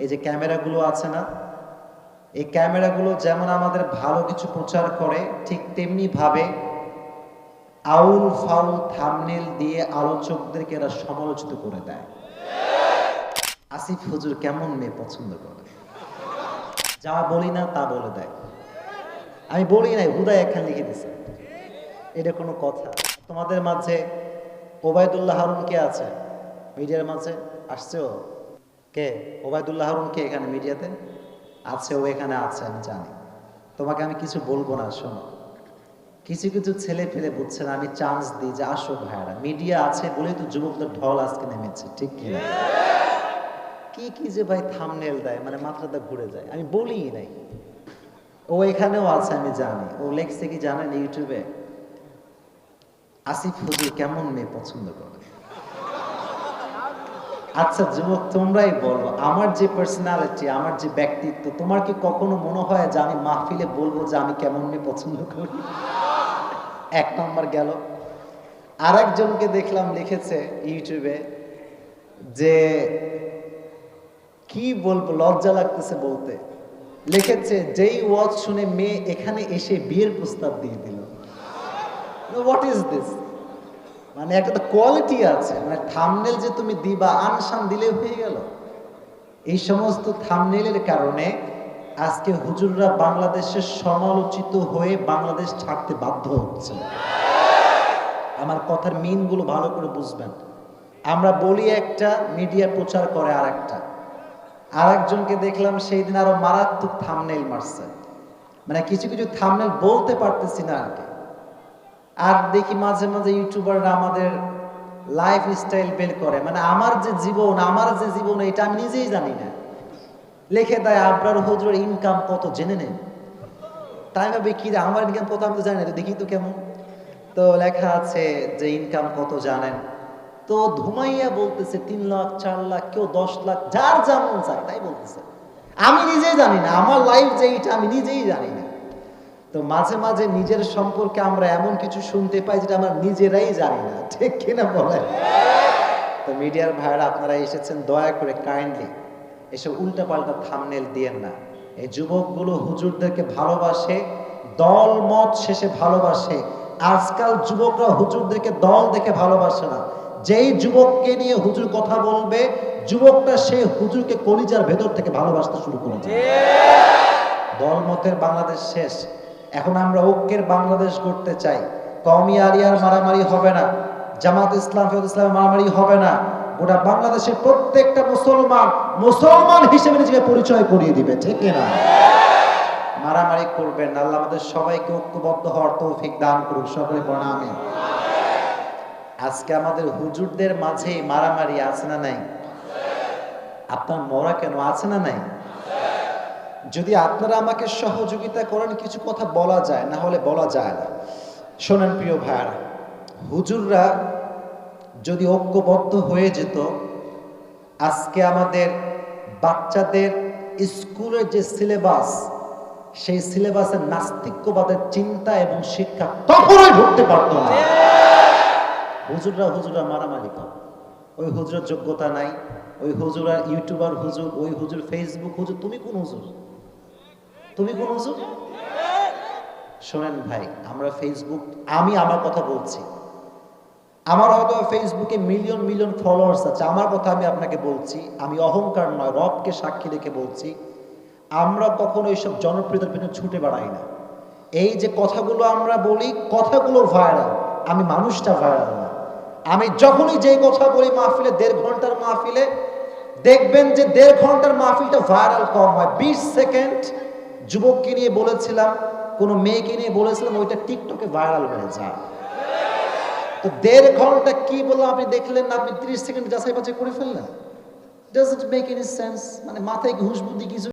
এই যে ক্যামেরাগুলো আছে না, এই ক্যামেরাগুলো যেমন আমাদের ভালো কিছু প্রচার করে, ঠিক তেমনি ভাবে আউল ফাউল থাম্বনেল দিয়ে আলোচকদেরকে এরা সমালোচিত করে দেয়। আসিফ হুজুর কেমন মেয়ে পছন্দ করে, যা বলি না তা বলে দেয়। আমি বলি নাই, হুদায় একখান লিখে দিছে। এটা কোনো কথা? তোমাদের মাঝে ওবায়দুল্লাহ হারুন কে আছে মিডিয়ার মাঝে? আসছে ও কে? ওবায়দুল্লাহ হারুন কে এখানে মিডিয়াতে আছে? ও এখানে আছে, আমি জানি। তোমাকে আমি কিছু বলবো না, শোনো। কিছু কিছু ছেলে ফেলে বুঝছে না, আমি চান্স দিই যে আসো ভাইয়ারা, মিডিয়া আছে বলেই তো যুবকদের ঢল আজকে নেমেছে, ঠিক কিনা? কি কি যে ভাই থাম্বনেল দেয়, মানে মাথাটা ঘুরে যায়। আমি বলি নাই, ও এখানেও আছে, আমি জানি। ও লেখছে কি জানেন ইউটিউবে, আসিফ হুজুর কেমন মেয়ে পছন্দ করে। আচ্ছা যুবক, তোমরাই বলো, আমার যে পার্সোনালিটি, আমার যে ব্যক্তিত্ব, তোমার কি কখনো মনে হয় যে আমি মাহফিলে বলবো যে আমি কেমন মেয়ে পছন্দ করি? এক নম্বর গেল। আর একজনকে দেখলাম লিখেছে ইউটিউবে যে কি বলবো, লজ্জা লাগতেছে বলতে, লিখেছে যেই ওয়াজ শুনে মেয়ে এখানে এসে বিয়ের প্রস্তাব দিয়ে দিল। What is this? মানে একটা তো কোয়ালিটি আছে, মানে থাম্বনেল যে তুমি দিবা, আনসান দিলে হয়ে গেল। এই সমস্ত থাম্বনেলের কারণে আজকে হুজুররা বাংলাদেশের সমালোচিত হয়ে বাংলাদেশ ছাড়তে বাধ্য হচ্ছে। আমার কথার মিনগুলো ভালো করে বুঝবেন। আমরা বলি একটা, মিডিয়া প্রচার করে আর একটা। আর একজনকে দেখলাম সেই দিন আরো মারাত্মক থাম্বনেল মারছে, মানে কিছু কিছু থাম্বনেল বলতে পারতেছি না আর কি। আর দেখি মাঝে মাঝে ইউটিউবাররা আমাদের লাইফ স্টাইল বের করে, মানে আমার যে জীবন এটা আমি নিজেই জানি না। লিখে দেয় আবরার হুজুরের ইনকাম কত জেনে নেন। তাই ভাবে কি রে, আমার ইনকাম কত আমি তো জানি না, তো দেখি তো কেমন। তো লেখা আছে যে ইনকাম কত জানেন, তো ধুমাইয়া বলতেছে 3 লাখ 4 লাখ, কেউ 10 লাখ, যার যেমন চায় তাই বলতেছে। আমি নিজেই জানি না আমার লাইফ যে এটা আমি নিজেই জানি না। তো মাঝে মাঝে নিজের সম্পর্কে আমরা এমন কিছু শুনতে পাই যেটা আমরা নিজেরাই জানি না, ঠিক কিনা বলেন? তো মিডিয়ার ভাইরা আপনারা এসেছেন, দয়া করে কাইন্ডলি এসব উল্টাপাল্টা থাম্বনেল দিয়েন না। এই যুবকগুলো হুজুরদেরকে ভালোবাসে, দল মত শেষে ভালোবাসে। আজকাল যুবকরা হুজুরদেরকে দল দেখে ভালোবাসে না। যেই যুবককে নিয়ে হুজুর কথা বলবে, যুবকটা সে হুজুরকে কলিজার ভেতর থেকে ভালোবাসতে শুরু করে দেয়। দল মতের বাংলাদেশ শেষ, এখন আমরা ঐক্যের বাংলাদেশ করতে চাই। কওমি আলিয়ার মারামারি হবে না, জামাত ইসলাম ফিরত ইসলামের মারামারি হবে না। গোটা বাংলাদেশের প্রত্যেকটা মুসলমান হিসেবে নিজেকে পরিচয় করিয়ে দিবে, ঠিক না? মারামারি করবেন না। আল্লাহ আমাদের সবাইকে ঐক্যবদ্ধ হওয়ার তৌফিক দান করুন, সকলে বলেন আমিন। আজকে আমাদের হুজুরদের মাঝে মারামারি আছে না নাই? আপনার মরা কেন, আছে না নাই? যদি আপনারা আমাকে সহযোগিতা করেন কিছু কথা বলা যায়, না হলে বলা যায় না। শোনেন প্রিয় ভাইরা, হুজুররা যদি ঐক্যবদ্ধ হয়ে যেত, আজকে আমাদের বাচ্চাদের স্কুলের যে সিলেবাস, সেই সিলেবাসে নাস্তিক্যবাদের চিন্তা এবং শিক্ষা কখনোই ঢুকতে পারতো না। হুজুররা মারামারি করে, ওই হুজুরের যোগ্যতা নাই, ওই হুজুর ইউটিউবার হুজুর, ওই হুজুর ফেসবুক হুজুর। তুমি কোন হুজুর? তুমি কোন হুজুর? শোনেন ভাই, আমরা ফেসবুক, আমি আমার কথা বলছি, আমার হয়তো ফেসবুকে মিলিয়ন মিলিয়ন ফলোয়ার্স আছে, আমার কথা আমি আপনাকে বলছি, আমি অহংকার নয়, রবকে সাক্ষী রেখে বলছি, আমরা কখনো এইসব জনপ্রিয়তার পিছনে ছুটে বেড়াই না। এই যে কথাগুলো আমরা বলি, কথাগুলো ভাইরাল, আমি মানুষটা ভাইরাল না। আমি যখনই যে কথা বলি মাহফিলে, 1.5 ঘন্টার মাহফিলে দেখবেন যে 1.5 ঘন্টার মাহফিলটা ভাইরাল কম হয়। 20 সেকেন্ড যুবককে নিয়ে বলেছিলাম, কোনো মেয়েকে নিয়ে বলেছিলাম, ওইটা টিকটকে ভাইরাল হয়ে যায়। তো 1.5 ঘন্টা কি বললাম আপনি দেখলেন না, আপনি 30 সেকেন্ড যাচাই বাছাই করে ফেললেন। ডাজন্ট মেক এনি সেন্স, মানে মাথায় ঘুষ বুদ্ধি কিছু